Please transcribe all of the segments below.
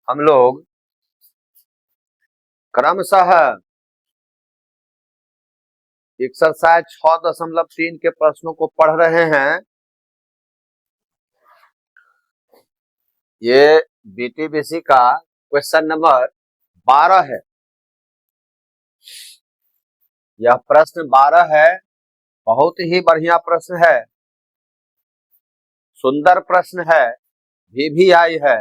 हम लोग क्रमशः एक्सरसाइज 6.3 के प्रश्नों को पढ़ रहे हैं। ये बीटीबीसी का क्वेश्चन नंबर 12 है। यह प्रश्न 12 है। बहुत ही बढ़िया प्रश्न है, सुंदर प्रश्न है, VVI है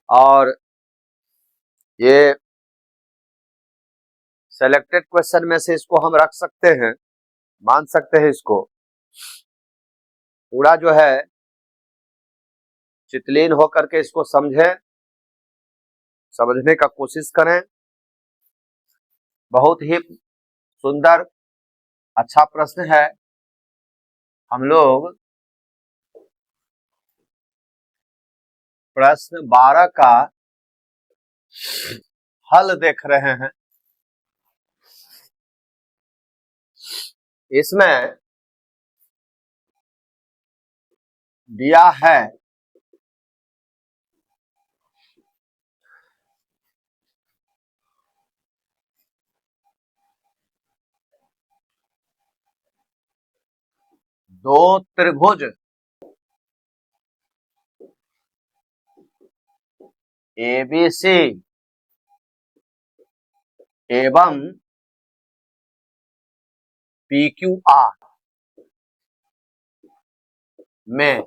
और ये सेलेक्टेड क्वेश्चन में से इसको हम रख सकते हैं, मान सकते हैं। इसको पूरा जो है चितलीन होकर के इसको समझें, समझने का कोशिश करें। बहुत ही सुंदर अच्छा प्रश्न है। हम लोग प्रश्न 12 का हल देख रहे हैं। इसमें दिया है दो त्रिभुज ABC एवं PQR में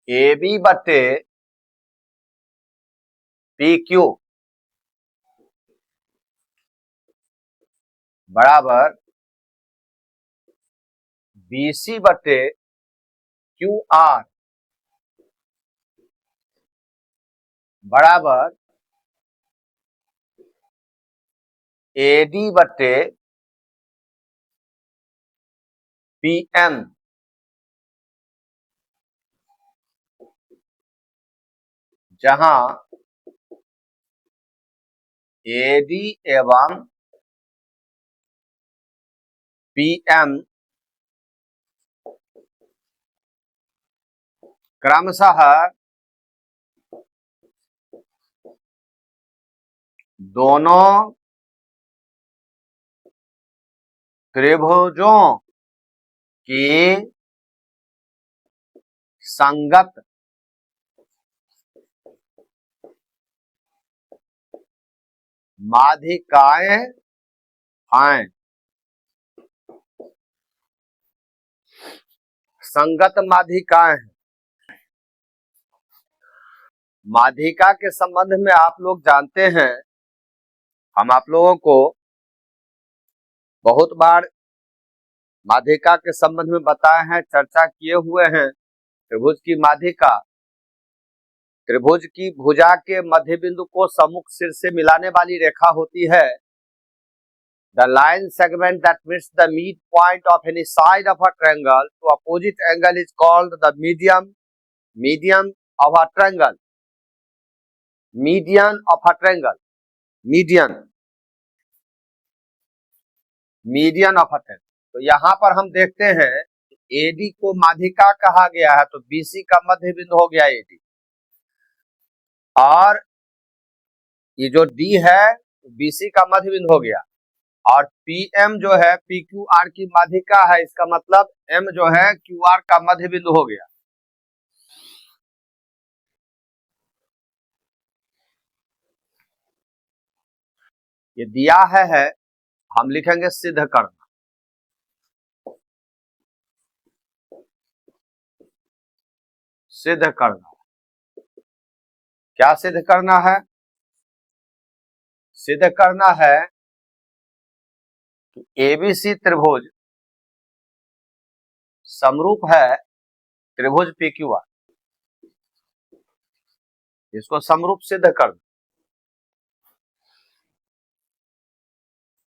AB बटे PQ बराबर BC बटे QR बराबर AD बटे PM, जहां AD एवं PM क्रमशः दोनों त्रिभुजों की संगत माध्यिकाएं हैं। संगत माध्यिकाएं हैं। माध्यिका के संबंध में आप लोग जानते हैं, हम आप लोगों को बहुत बार माध्यिका के संबंध में बताए हैं, चर्चा किए हुए हैं। त्रिभुज की माध्यिका त्रिभुज की भुजा के मध्य बिंदु को सम्मुख सिर से मिलाने वाली रेखा होती है। The line segment that meets the midpoint of any side of a triangle to opposite angle is called the median of a triangle. Median of a triangle. Median of a triangle. तो यहाँ पर हम देखते हैं AD को माध्यिका कहा गया है, तो BC का मध्य बिंदु हो गया AD, और ये जो D है BC का मध्य बिंदु हो गया, और PM जो है PQR की माध्यिका है, इसका मतलब M जो है QR का मध्य बिंदु हो गया। ये दिया है हम लिखेंगे सिद्ध करना। सिद्ध करना, क्या सिद्ध करना है? सिद्ध करना है कि ABC त्रिभुज समरूप है त्रिभुज PQR। इसको समरूप सिद्ध करना।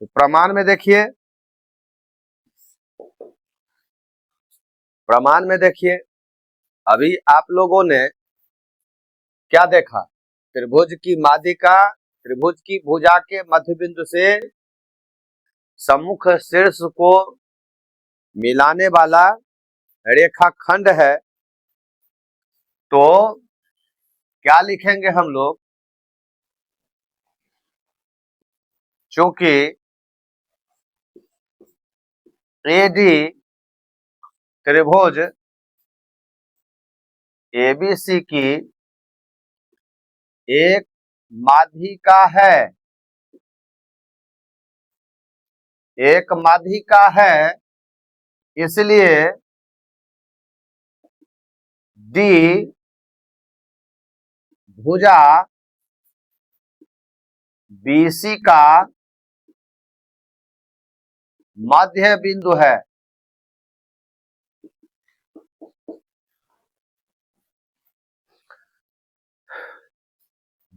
तो प्रमाण में देखिए, प्रमाण में देखिए, अभी आप लोगों ने क्या देखा? त्रिभुज की माध्यिका त्रिभुज की भुजा के मध्य बिंदु से सम्मुख शीर्ष को मिलाने वाला रेखाखंड है, तो क्या लिखेंगे हम लोग? चूंकि एडी त्रिभुज एबीसी की एक माध्यिका है, एक माध्यिका है, इसलिए डी भुजा बीसी का मध्य बिंदु है।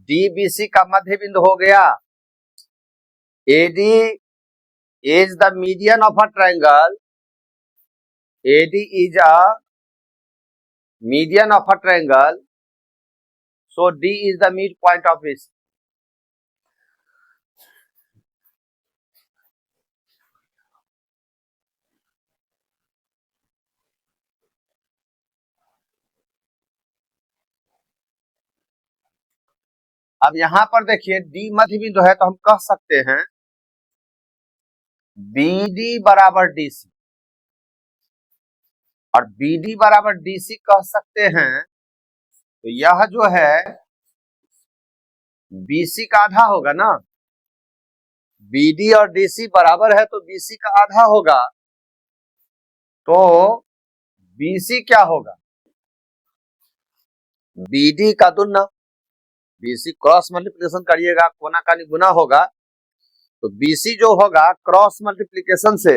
डीबीसी का मध्य बिंदु हो गया। AD is the median of a triangle, AD is a median of a triangle, so D is the midpoint of it. अब यहां पर देखिए D मध्य बिंदु है, तो हम कह सकते हैं BD बराबर DC, और BD बराबर DC कह सकते हैं, तो यह जो है BC का आधा होगा ना। BD और DC बराबर है तो BC का आधा होगा, तो BC क्या होगा? BD का दुना। BC क्रॉस मल्टीप्लिकेशन करिएगा, कोना कानी गुना होगा, तो BC जो होगा क्रॉस मल्टीप्लिकेशन से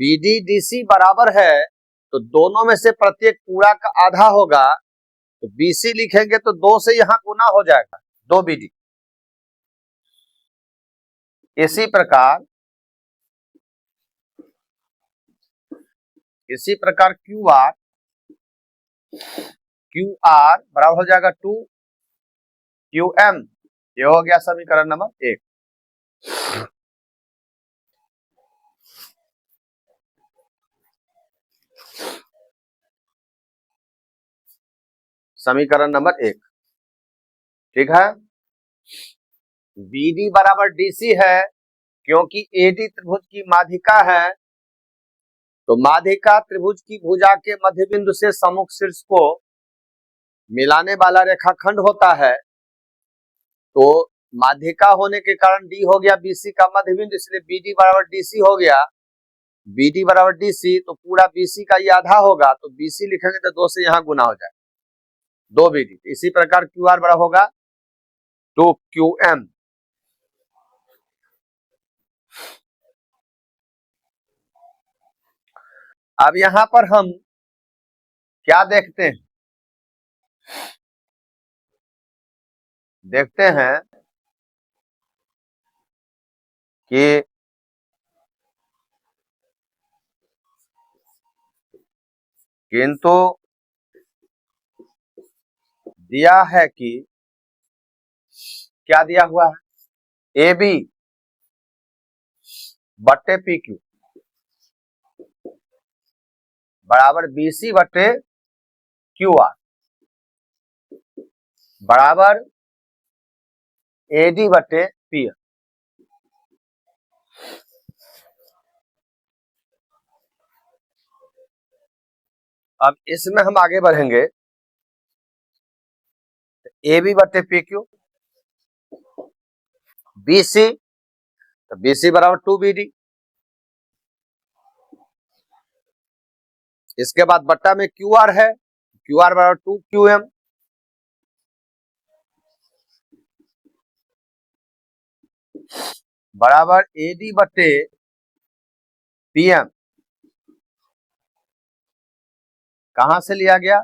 BD DC बराबर है, तो दोनों में से प्रत्येक पूरा का आधा होगा, तो BC लिखेंगे तो 2 से यहां गुना हो जाएगा, 2 BD। इसी प्रकार QR बराबर हो जाएगा 2 QM। ये हो गया समीकरण नंबर 1। समीकरण नंबर 1, ठीक है। BD बराबर DC है, क्योंकि AD त्रिभुज की माध्यिका है, तो माध्यिका त्रिभुज की भुजा के मध्य बिंदु से सम्मुख शीर्ष को मिलाने वाला रेखाखंड होता है, तो माध्यिका होने के कारण D हो गया BC का मध्य बिंदु, इसलिए BD बराबर DC हो गया। BD बराबर DC, तो पूरा BC का ये आधा होगा, तो BC लिखेंगे तो 2 से यहां गुना हो जाए, 2 BD। इसी प्रकार QR बड़ा होगा 2 QM। अब यहां पर हम क्या देखते हैं? देखते हैं कि किंतु दिया है कि क्या दिया हुआ है? AB बट्टे PQ बराबर BC बट्टे QR बराबर AD बट्टे PM। अब इसमें हम आगे बढ़ेंगे। AB बट्टे PQ, BC, तो BC बराबर 2 BD, इसके बाद बट्टा में QR है, QR बराबर 2 QM, बराबर AD बट्टे PM। कहां से लिया गया?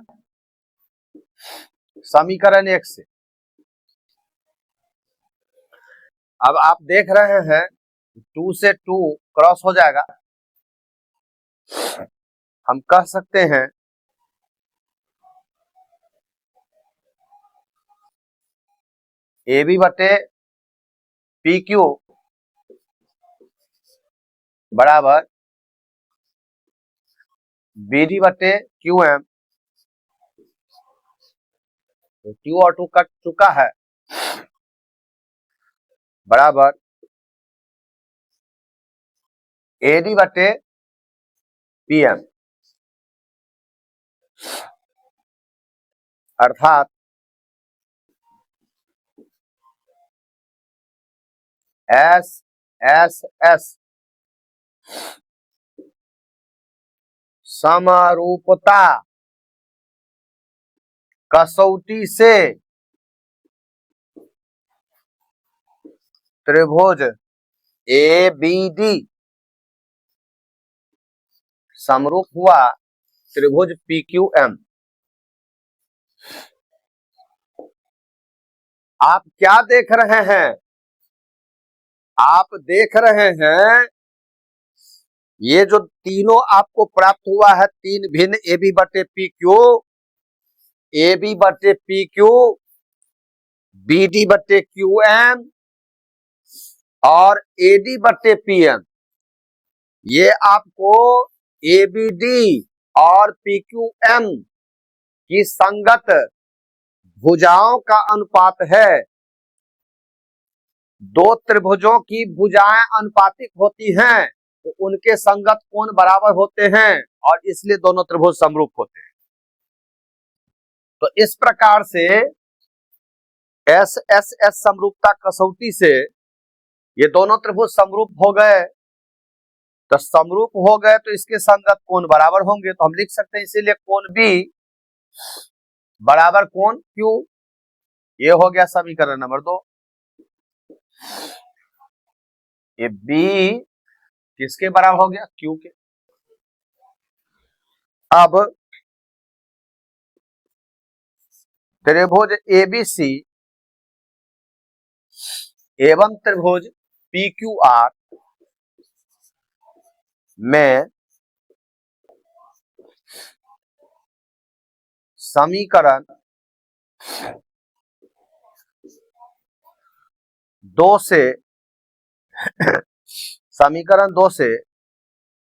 समीकरण 1 से। अब आप देख रहे हैं 2 से 2 क्रॉस हो जाएगा, हम कह सकते हैं AB बटे PQ बराबर BD बटे QM, तो Q और 2 कट चुका है, बराबर AD बटे PM, अर्थात SSS समरूपता कसौटी से त्रिभुज ABD समरूप हुआ त्रिभुज PQM। आप क्या देख रहे हैं? आप देख रहे हैं ये जो तीनों आपको प्राप्त हुआ है, तीन भिन्न AB बटे PQ, AB बटे PQ, BD बटे QM और AD बटे PM, ये आपको ABD और PQM की संगत भुजाओं का अनुपात है। दो त्रिभुजों की भुजाएं अनुपातिक होती हैं तो उनके संगत कोण बराबर होते हैं और इसलिए दोनों त्रिभुज समरूप होते हैं। तो इस प्रकार से SSS समरूपता कसौटी से ये दोनों त्रिभुज समरूप हो गए। तो समरूप हो गए तो इसके संगत कोण बराबर होंगे, तो हम लिख सकते हैं इसीलिए कोण B बराबर कोण Q। ये हो गया समीकरण नंबर 2। ये B किसके बराबर हो गया? Q के। अब त्रिभुज ABC एवं त्रिभुज PQR में समीकरण 2 से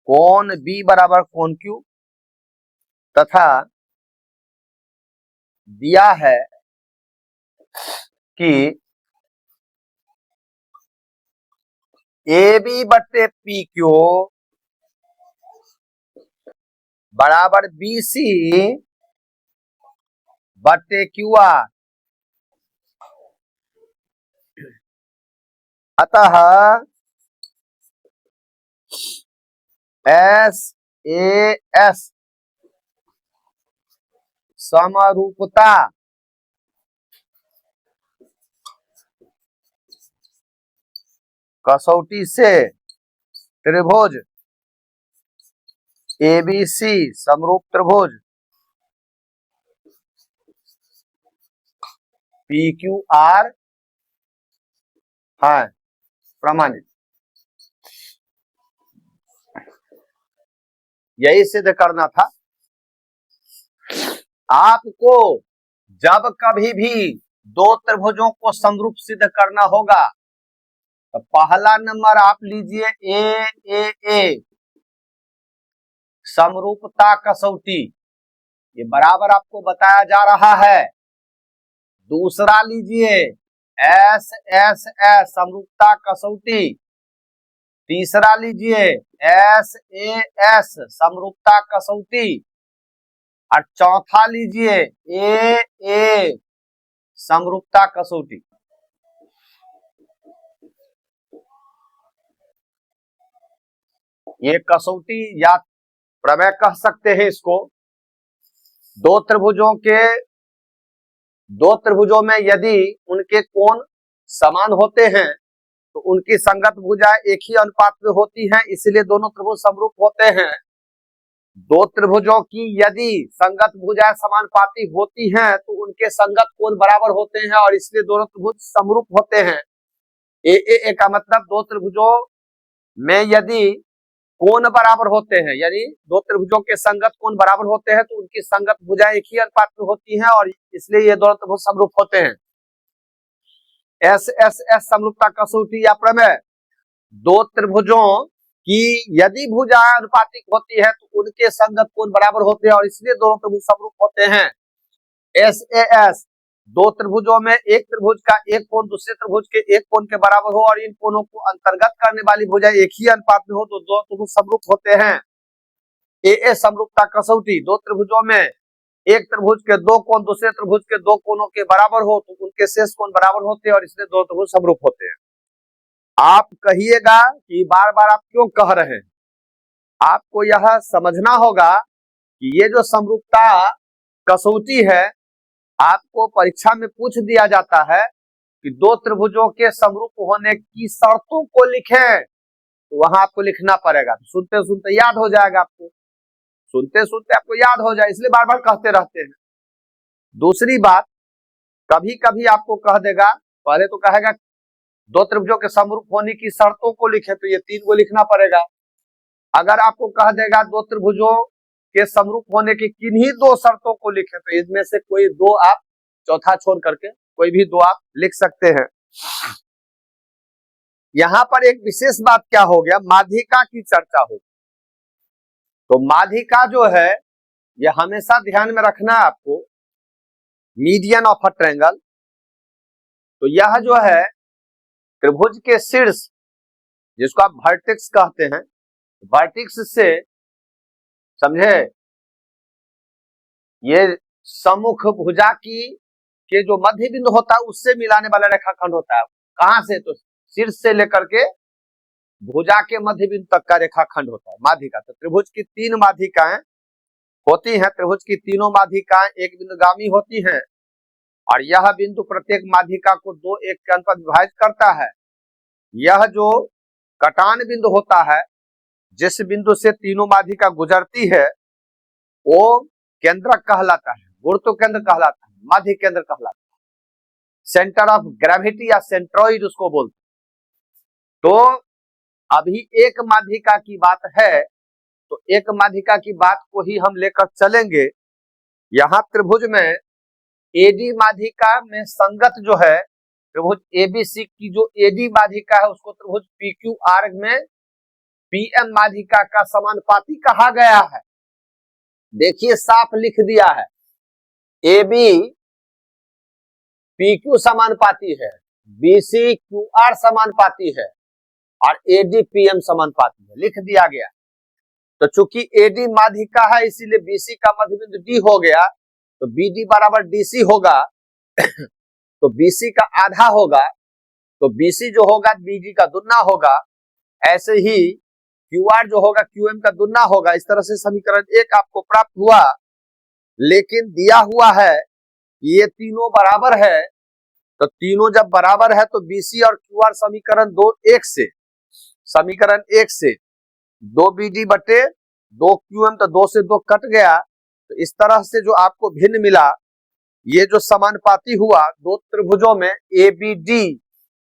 कोण B बराबर कोण Q तथा दिया है कि AB बटे PQ बराबर BC बटे QR। अतः SAS समरूपता कसौटी से त्रिभुज ABC समरूप त्रिभुज PQR है प्रमाणित। यही सिद्ध करना था आपको। जब कभी भी दो त्रिभुजों को समरूप सिद्ध करना होगा तो पहला नंबर आप लीजिए AAA समरूपता कसौटी, ये बराबर आपको बताया जा रहा है। दूसरा लीजिए SSS समरूपता कसौटी, तीसरा लीजिए SAS समरूपता कसौटी और चौथा लीजिए AA समरूपता कसौटी। ये कसौटी या प्रमेय कह सकते हैं इसको। दो त्रिभुजों में यदि उनके कोण समान होते हैं तो उनकी संगत भुजा एक ही अनुपात में होती हैं, इसलिए दोनों त्रिभुज समरूप होते हैं। दो त्रिभुजों की यदि संगत भुजाएं समानुपाती होती हैं तो उनके संगत कोण बराबर होते हैं और इसलिए दोनों त्रिभुज समरूप होते हैं। AAA का मतलब दो त्रिभुजों में यदि कोण बराबर होते हैं, यानी दो त्रिभुजों के संगत कोण बराबर होते हैं तो उनकी संगत भुजाएं एक ही अनुपात में होती हैं और इसलिए ये दोनों त्रिभुज समरूप होते हैं। SSS समरूपता कसौटी या प्रमेय दो त्रिभुजों कि यदि भुजाएं अनुपातिक होती है तो उनके संगत कोण बराबर होते हैं और इसलिए दोनों त्रिभुज समरूप होते हैं। SAS दो त्रिभुजों में एक त्रिभुज का एक कोण दूसरे त्रिभुज के एक कोण के बराबर हो और इन कोणों को अंतर्गत करने वाली भुजाएं एक ही अनुपात में हो तो दो त्रिभुज समरूप होते हैं। AA समरूपता कसौटी दो त्रिभुजों में एक त्रिभुज के दो कोण दूसरे त्रिभुज के दो कोणों के बराबर हो तो उनके शेष कोण बराबर होते हैं और इसलिए दो त्रिभुज समरूप होते हैं। आप कहिएगा कि बार बार आप क्यों कह रहे हैं, आपको यह समझना होगा कि ये जो समरूपता कसौटी है आपको परीक्षा में पूछ दिया जाता है कि दो त्रिभुजों के समरूप होने की शर्तों को लिखें, तो वहां आपको लिखना पड़ेगा। तो सुनते सुनते याद हो जाएगा, आपको सुनते सुनते आपको याद हो जाए, इसलिए बार बार कहते रहते हैं। दूसरी बात, कभी कभी आपको कह देगा, पहले तो कहेगा दो त्रिभुजों के समरूप होने की शर्तों को लिखे, तो ये 3 को लिखना पड़ेगा। अगर आपको कह देगा दो त्रिभुजों के समरूप होने की किन्हीं 2 शर्तों को लिखे, तो इसमें से कोई 2 आप चौथा छोड़ करके कोई भी 2 आप लिख सकते हैं। यहां पर एक विशेष बात क्या हो गया, माध्यिका की चर्चा हो। तो माध्यिका जो है यह हमेशा ध्यान में रखना है आपको, मीडियन ऑफ अ ट्रायंगल। तो यह जो है त्रिभुज के शीर्ष, जिसको आप वर्टेक्स कहते हैं, वर्टेक्स से समझे ये सम्मुख भुजा की के जो मध्य बिंदु होता है उससे मिलाने वाला रेखाखंड होता है। कहां से, तो शीर्ष से लेकर के भुजा के मध्य बिंदु तक का रेखाखंड होता है माध्यिका। तो त्रिभुज की 3 माध्यिकाएं होती हैं, त्रिभुज की तीनों माध्यिकाएं एक बिंदुगामी होती हैं और यह बिंदु प्रत्येक माध्यिका को 2 एक के अनुपात विभाजित करता है। यह जो कटान बिंदु होता है, जिस बिंदु से तीनों माध्यिका गुजरती है, वो केंद्रक कहलाता है, गुरुत्व केंद्र कहलाता है, मध्य केंद्र कहलाता है, सेंटर ऑफ ग्रेविटी या सेंट्रॉइड उसको बोलते हैं। तो अभी एक माध्यिका की बात है, तो एक माध्यिका की बात को ही हम लेकर चलेंगे। यहां त्रिभुज में एडी माध्यिका में संगत जो है त्रिभुज एबीसी की जो एडी माध्यिका है उसको त्रिभुज पीक्यूआर में पीएम माध्यिका का समानुपाती कहा गया है। देखिए साफ लिख दिया है, एबी पीक्यू समानुपाती है, बीसी क्यूआर समानुपाती है और एडी पीएम समानुपाती है, लिख दिया गया। तो चूंकि एडी माध्यिका है इसीलिए बीसी का मध्य बिंदु डी हो गया, तो बीडी बराबर डीसी होगा तो बीसी का आधा होगा, तो बीसी जो होगा बीडी का दुगना होगा, ऐसे ही क्यूआर जो होगा क्यूएम का दुगना होगा। इस तरह से समीकरण 1 आपको प्राप्त हुआ। लेकिन दिया हुआ है ये तीनों बराबर है, तो तीनों जब बराबर है तो बीसी और क्यूआर समीकरण 1 से 2 बीडी बटे 2 क्यूएम, तो 2 से 2 कट गया। तो इस तरह से जो आपको भिन्न मिला, ये जो समानुपाती हुआ दो त्रिभुजों में एबीडी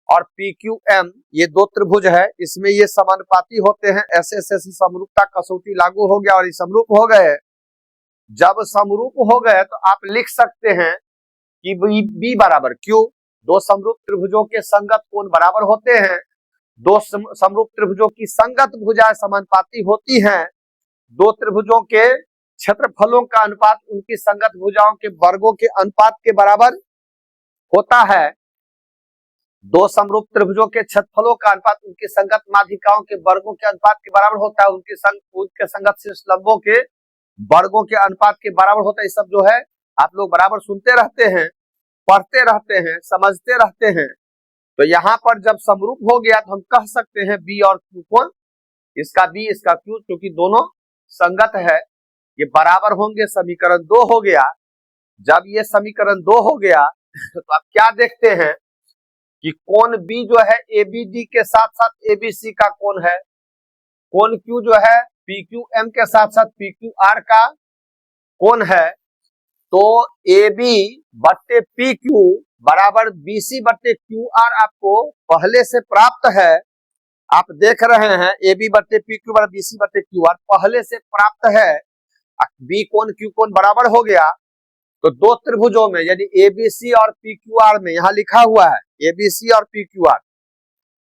और पीक्यूएम, ये 2 त्रिभुज है, इसमें ये समानुपाती होते हैं। ऐसे समरूपता कसौटी लागू हो गया और ये समरूप हो गए। जब समरूप हो गए तो आप लिख सकते हैं कि बी बराबर क्यू, 2 समरूप त्रिभुजों के संगत कोण बराबर होते हैं। 2 समरूप त्रिभुजों की संगत भुजाएं समानुपाती होती हैं। 2 त्रिभुजों के क्षेत्रफलों का अनुपात उनकी संगत भुजाओं के वर्गों के अनुपात के बराबर होता है। 2 समरूप त्रिभुजों के क्षेत्रफलों का अनुपात उनकी संगत माध्यिकाओं के वर्गों के अनुपात के बराबर होता है, उनके संगत शीर्ष लंबों के वर्गों के अनुपात के बराबर होता है। ये सब जो है आप लोग बराबर सुनते रहते हैं, पढ़ते रहते हैं, समझते रहते हैं। तो यहाँ पर जब समरूप हो गया तो हम कह सकते हैं बी और क्यू कोण, इसका बी इसका क्यू, क्योंकि दोनों संगत है, ये बराबर होंगे, समीकरण 2 हो गया। जब ये समीकरण 2 हो गया तो आप क्या देखते हैं कि कोण बी जो है एबीडी के साथ साथ एबीसी का कोण है, कोण क्यू जो है पीक्यूएम के साथ साथ पीक्यूआर का कोण है। तो AB बट्टे PQ बराबर BC बट्टे QR आपको पहले से प्राप्त है। आप देख रहे हैं AB बट्टे PQ बराबर BC बट्टे QR पहले से प्राप्त है। B कोण Q कोण बराबर हो गया। तो 2 त्रिभुजों में यदि ABC और PQR में यहां लिखा हुआ है ABC और PQR,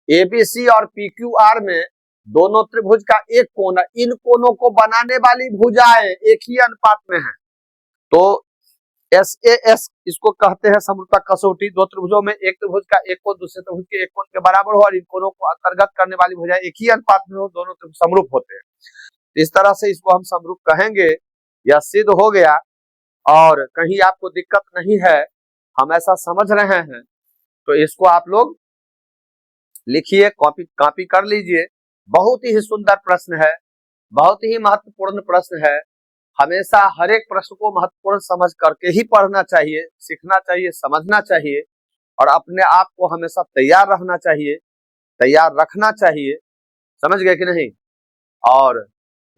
ABC और PQR में दोनों त्रिभुज का एक कोना, इन कोनों को बनाने वाली भुजाएं एक ही अनुपात में है, तो SAS इसको कहते हैं समरूपता कसौटी। दो त्रिभुजों में एक त्रिभुज का एक कोण दूसरे त्रिभुज के एक कोण के बराबर हो और इन कोनों को अंतर्गत करने वाली भुजाएं एक ही अनुपात में हो, दोनों त्रिभुज समरूप होते हैं। इस तरह से इसको हम समरूप कहेंगे। यह सिद्ध हो गया और कहीं आपको दिक्कत नहीं है, हम ऐसा समझ रहे हैं, तो इसको आप लोग लिखिए, कॉपी कर लीजिए। बहुत ही सुंदर प्रश्न है, बहुत ही महत्वपूर्ण प्रश्न है। हमेशा हर एक प्रश्न को महत्वपूर्ण समझ करके ही पढ़ना चाहिए, सीखना चाहिए, समझना चाहिए और अपने आप को हमेशा तैयार रहना चाहिए, तैयार रखना चाहिए। समझ गए कि नहीं? और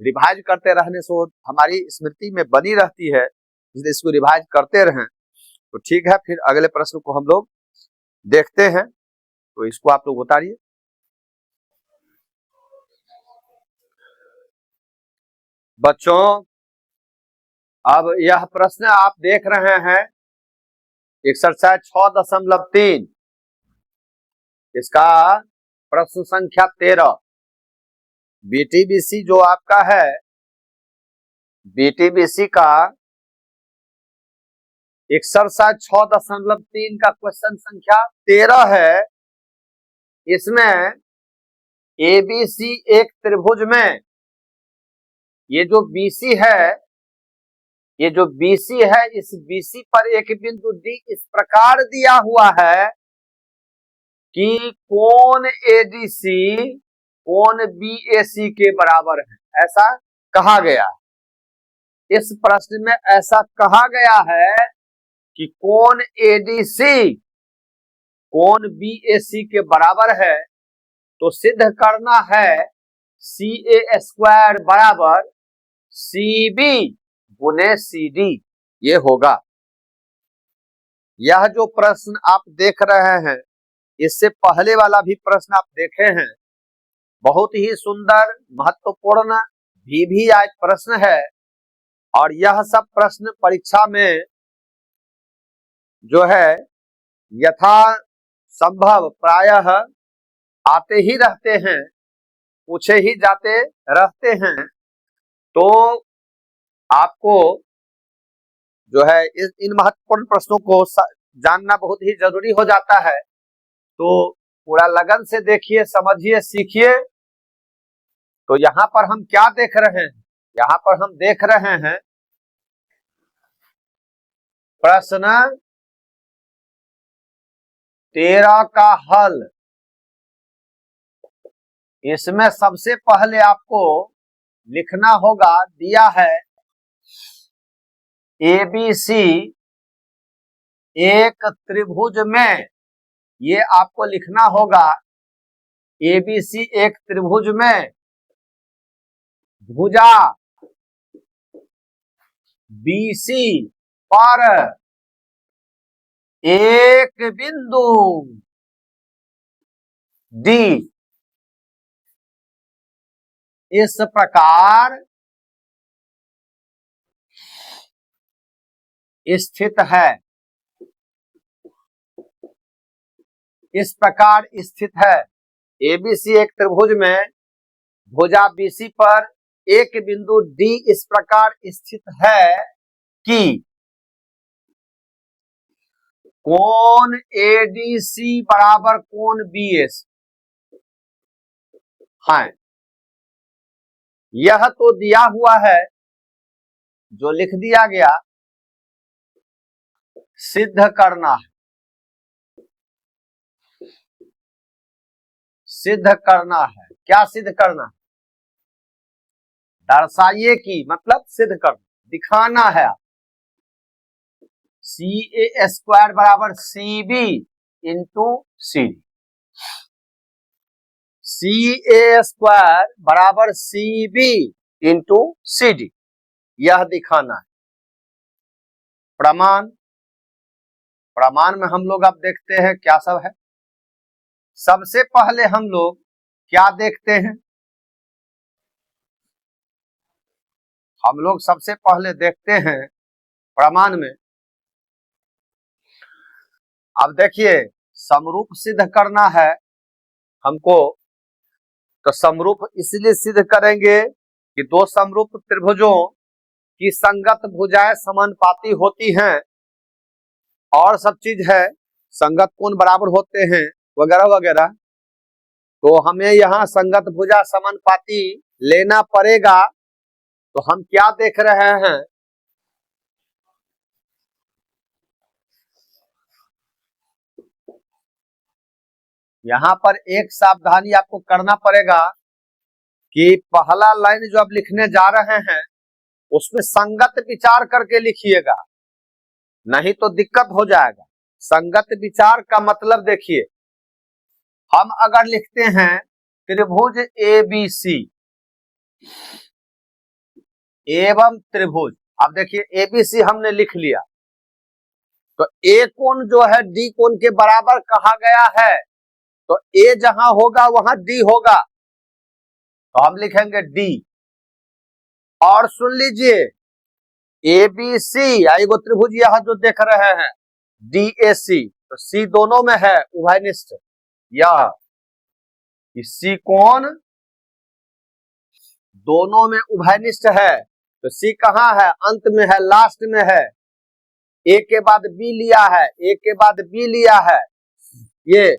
रिवाइज करते रहने से हमारी स्मृति में बनी रहती है, इसलिए इसको रिवाइज करते रहें। तो ठीक है, फिर अगले प्रश्न को हम लोग देखते हैं, तो इसको आप लोग उतारिए। बच्चों, अब यह प्रश्न आप देख रहे हैं एक्सरसाइज 6.3, इसका प्रश्न संख्या 13। बीटीबीसी जो आपका है, बीटीबीसी का एक्सरसाइज 6.3 का क्वेश्चन संख्या 13 है। इसमें एबीसी एक त्रिभुज में ये जो बीसी है, ये जो बीसी है, इस बीसी पर एक बिंदु डी इस प्रकार दिया हुआ है कि कोण एडीसी कोण बीएसी के बराबर है, ऐसा कहा गया। इस प्रश्न में ऐसा कहा गया है कि कोण एडीसी कोण बीएसी के बराबर है, तो सिद्ध करना है CA स्क्वायर बराबर CB गुने CD, ये होगा। यह जो प्रश्न आप देख रहे हैं, इससे पहले वाला भी प्रश्न आप देखे हैं, बहुत ही सुंदर महत्वपूर्ण भी आज प्रश्न है। और यह सब प्रश्न परीक्षा में जो है यथा संभव प्रायः आते ही रहते हैं, पूछे ही जाते रहते हैं। तो आपको जो है इन महत्वपूर्ण प्रश्नों को जानना बहुत ही जरूरी हो जाता है। तो पूरा लगन से देखिए, समझिए, सीखिए। तो यहाँ पर हम क्या देख रहे हैं? यहाँ पर हम देख रहे हैं प्रश्न 13 का हल। इसमें सबसे पहले आपको लिखना होगा, दिया है एबीसी एक त्रिभुज में, ये आपको लिखना होगा एबीसी एक त्रिभुज में भुजा बीसी पर एक बिंदु डी इस प्रकार स्थित है, इस प्रकार स्थित है। एबीसी एक त्रिभुज में भुजा बीसी पर एक बिंदु डी इस प्रकार स्थित है कि कोण एडीसी बराबर कोण बीएस। हाँ, यह तो दिया हुआ है, जो लिख दिया गया, सिद्ध करना है, सिद्ध करना है। क्या सिद्ध करना है? दर्शाइए कि मतलब सिद्ध करना, दिखाना है। CA स्क्वायर बराबर CB into CD, CA square बराबर CB इंटू CD, यह दिखाना है। प्रमाण, प्रमाण में हम लोग अब देखते हैं क्या सब है। सबसे पहले हम लोग क्या देखते हैं? हम लोग सबसे पहले देखते हैं प्रमाण में, अब देखिए, समरूप सिद्ध करना है हमको, तो समरूप इसलिए सिद्ध करेंगे कि दो समरूप त्रिभुजों की संगत भुजाएं समानुपाती होती हैं और सब चीज है, संगत कोण बराबर होते हैं वगैरह वगैरह। तो हमें यहाँ संगत भुजा समानुपाती लेना पड़ेगा। तो हम क्या देख रहे हैं, यहाँ पर एक सावधानी आपको करना पड़ेगा कि पहला लाइन जो आप लिखने जा रहे हैं उसमें संगत विचार करके लिखिएगा, नहीं तो दिक्कत हो जाएगा। संगत विचार का मतलब देखिए, हम अगर लिखते हैं त्रिभुज ABC एवं त्रिभुज, अब देखिए ABC हमने लिख लिया, तो A कोण जो है D कोण के बराबर कहा गया है, तो A जहां होगा वहां D होगा, तो हम लिखेंगे D। और सुन लीजिए ABC एगो त्रिभुज यह जो देख रहे हैं DAC, तो C दोनों में है उभयनिष्ठ, यह C कोण दोनों में उभयनिष्ठ है। तो C कहाँ है, अंत में है, लास्ट में है। A के बाद B लिया है, A के बाद B लिया है, ये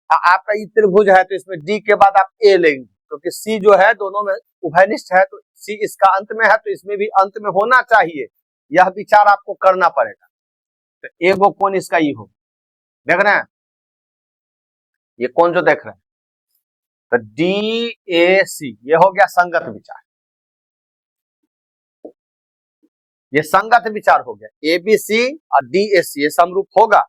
आपका ये त्रिभुज है, तो इसमें D के बाद आप A लेंगे, क्योंकि C जो है दोनों में उभयनिष्ठ है, तो C इसका अंत में है, तो इसमें भी अंत में होना चाहिए। यह विचार आपको करना पड़ेगा। तो एगो कोण इसका ये हो, देख रहे हैं, ये कोण जो देख रहे हैं, तो DAC ये हो गया संगत विचार, ये संगत विचार हो गया। ABC और DAC ये समरूप होगा।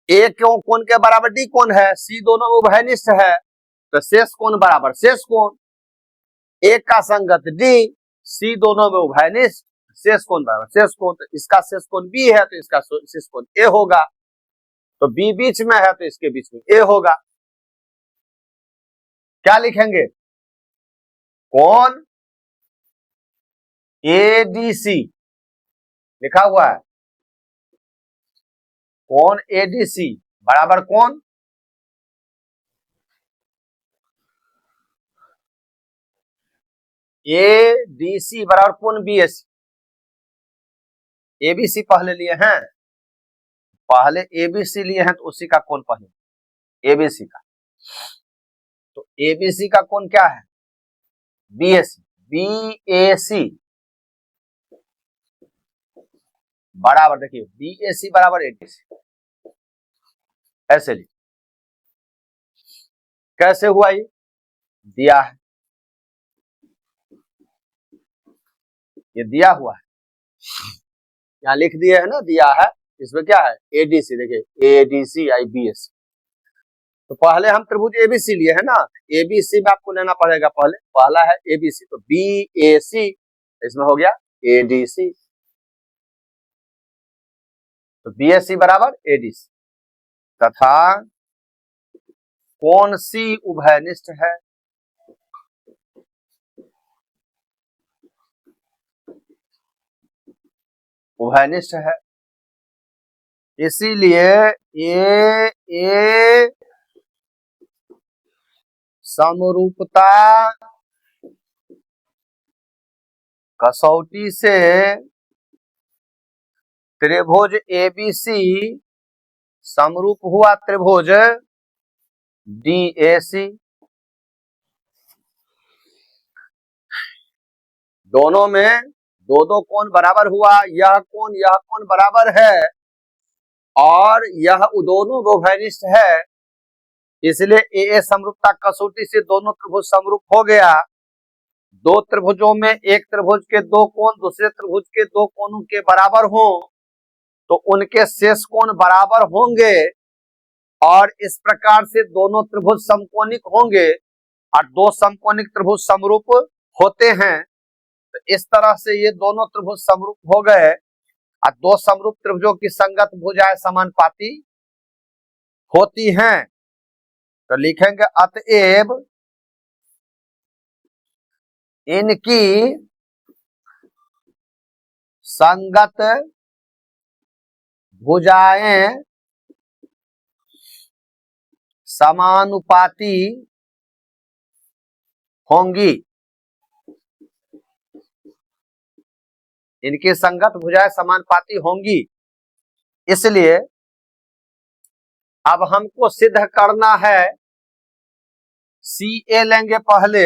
A क्यों कोण के बराबर D कोण है, C दोनों में उभयनिष्ठ है, तो शेष कोण बराबर शेष कोण, A का संगत D, C दोनों में उभयनिष्ठ, शेष कोण बराबर शेष कोण। तो इसका शेष कोण B है, तो इसका शेष कोण A होगा, तो B बीच में है, तो इसके बीच में A होगा। क्या लिखेंगे, कोण ADC लिखा हुआ है, कोण ADC बराबर कोण ADC बराबर कोण BAC। ABC पहले लिए हैं, पहले ABC लिए हैं, तो उसी का कोण पहले ABC का, तो ABC का कोण क्या है BAC बराबर, देखिए BAC बराबर ADC, ऐसे लिख, कैसे हुआ ये दिया है, ये दिया हुआ है, यहाँ लिख दिए है ना, दिया है, इसमें क्या है ADC, देखिए ADC IBC। तो पहले हम त्रिभुज ABC लिए है ना, ABC में आपको लेना पड़ेगा, पहले पहला है ABC, तो BAC इसमें हो गया ADC, तो BAC बराबर ADC तथा कोण C उभयनिष्ठ है, उभयनिष्ठ है, इसीलिए A समरूपता कसौटी से त्रिभुज ABC समरूप हुआ त्रिभुज DAC। दोनों में दो दो कोण बराबर हुआ, यह कोण बराबर है और यह दोनों उभयनिष्ठ है, इसलिए AA समरूपता कसौटी से दोनों त्रिभुज समरूप हो गया। दो त्रिभुजों में एक त्रिभुज के दो कोण दूसरे त्रिभुज के दो कोणों के बराबर हो तो उनके शेष कोण बराबर होंगे और इस प्रकार से दोनों त्रिभुज समकोणिक होंगे और दो समकोणिक त्रिभुज समरूप होते हैं। तो इस तरह से ये दोनों त्रिभुज समरूप हो गए और दो समरूप त्रिभुजों की संगत भुजाएं समानुपाती होती हैं। तो लिखेंगे अतएव इनकी संगत भुजाएं समानुपाती होंगी, इनकी संगत भुजाएं समानुपाती होंगी। इसलिए अब हमको सिद्ध करना है, CA लेंगे पहले,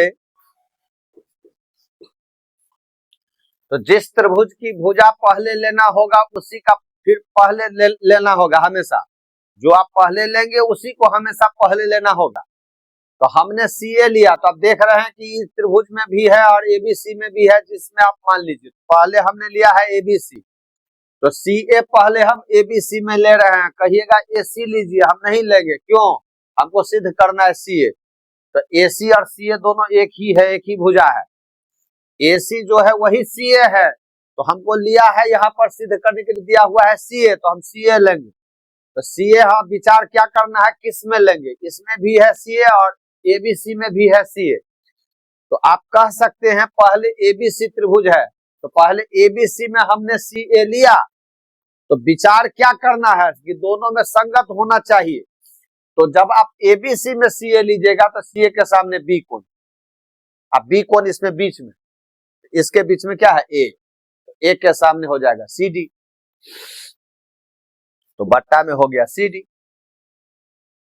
तो जिस त्रिभुज की भुजा पहले लेना होगा उसी का फिर पहले लेना होगा हमेशा। जो आप पहले लेंगे उसी को हमेशा पहले लेना होगा। तो हमने CA लिया, तो आप देख रहे हैं कि इस त्रिभुज में भी है और ABC में भी है, जिसमें आप मान लीजिए पहले हमने लिया है ABC, तो CA पहले हम ABC में ले रहे हैं। कहिएगा AC लीजिए, हम नहीं लेंगे, क्यों? हमको सिद्ध करना है CA। तो AC और CA दोनों एक ही है, एक ही भुजा है। AC जो है वही CA है, तो हमको लिया है यहाँ पर सिद्ध करने के लिए दिया हुआ है CA, तो हम CA लेंगे। तो CA हम विचार क्या करना है, किस में लेंगे? इसमें भी है CA और ABC में भी है CA। तो आप कह सकते हैं पहले ABC त्रिभुज है, तो पहले ABC में हमने CA लिया, तो विचार क्या करना है कि दोनों में संगत होना चाहिए। तो जब आप ABC में CA लीजिएगा तो CA के सामने B कोण, अब B कोण इसमें बीच में, इसके बीच में क्या है A, A के सामने हो जाएगा CD, तो बट्टा में हो गया CD।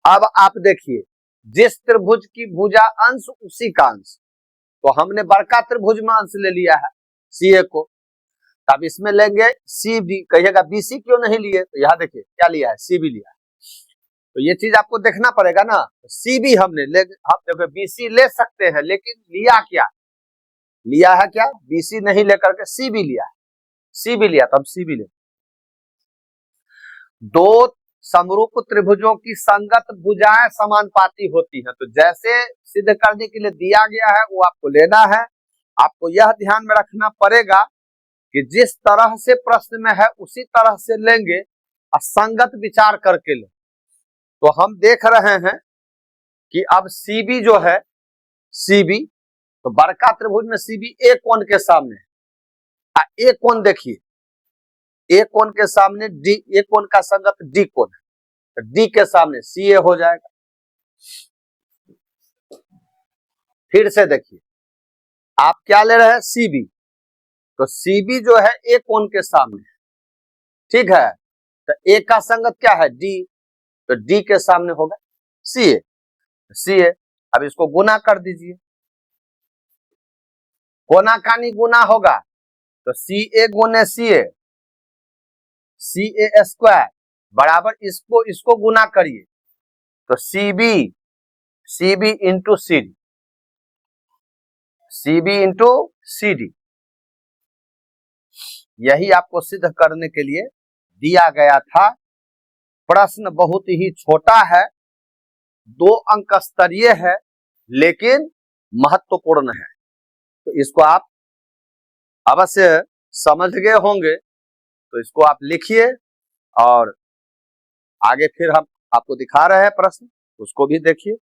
अब आप देखिए, जिस त्रिभुज की भुजा अंश उसी का अंश, तो हमने बड़का त्रिभुज में अंश ले लिया है CA को, अब इसमें लेंगे CB। कहिएगा BC क्यों नहीं लिए? तो यहाँ देखिए क्या लिया है, CB लिया है। तो ये चीज आपको देखना पड़ेगा ना। CB हमने हम देखो BC ले सकते हैं, लेकिन लिया क्या, लिया है क्या? BC नहीं लेकर के CB लिया है। CB लिया तो हम CB ले। दो समरूप त्रिभुजों की संगत भुजाएं समानुपाती होती हैं, तो जैसे सिद्ध करने के लिए दिया गया है वो आपको लेना है। आपको यह ध्यान में रखना पड़ेगा कि जिस तरह से प्रश्न में है उसी तरह से लेंगे और संगत विचार करके लें। तो हम देख रहे हैं कि अब CB जो है, CB तो बड़का त्रिभुज में CB A कोण के सामने है। A कोण देखिए, A कोण के सामने D, A कोण का संगत D कोण है, तो D के सामने CA हो जाएगा। फिर से देखिए, आप क्या ले रहे हैं, CB, तो CB जो है A कोण के सामने, ठीक है, तो A का संगत क्या है D, तो D के सामने होगा CA, CA। अब इसको गुना कर दीजिए, कोना कानी गुना होगा, तो CA गुने CA, CA स्क्वायर बराबर इसको गुना करिए, तो CB into CD, CB into CD। यही आपको सिद्ध करने के लिए दिया गया था। प्रश्न बहुत ही छोटा है, 2 अंक स्तरीय है, लेकिन महत्वपूर्ण है। तो इसको आप अवश्य समझ गए होंगे, तो इसको आप लिखिए और आगे फिर हम आपको दिखा रहे हैं प्रश्न, उसको भी देखिए।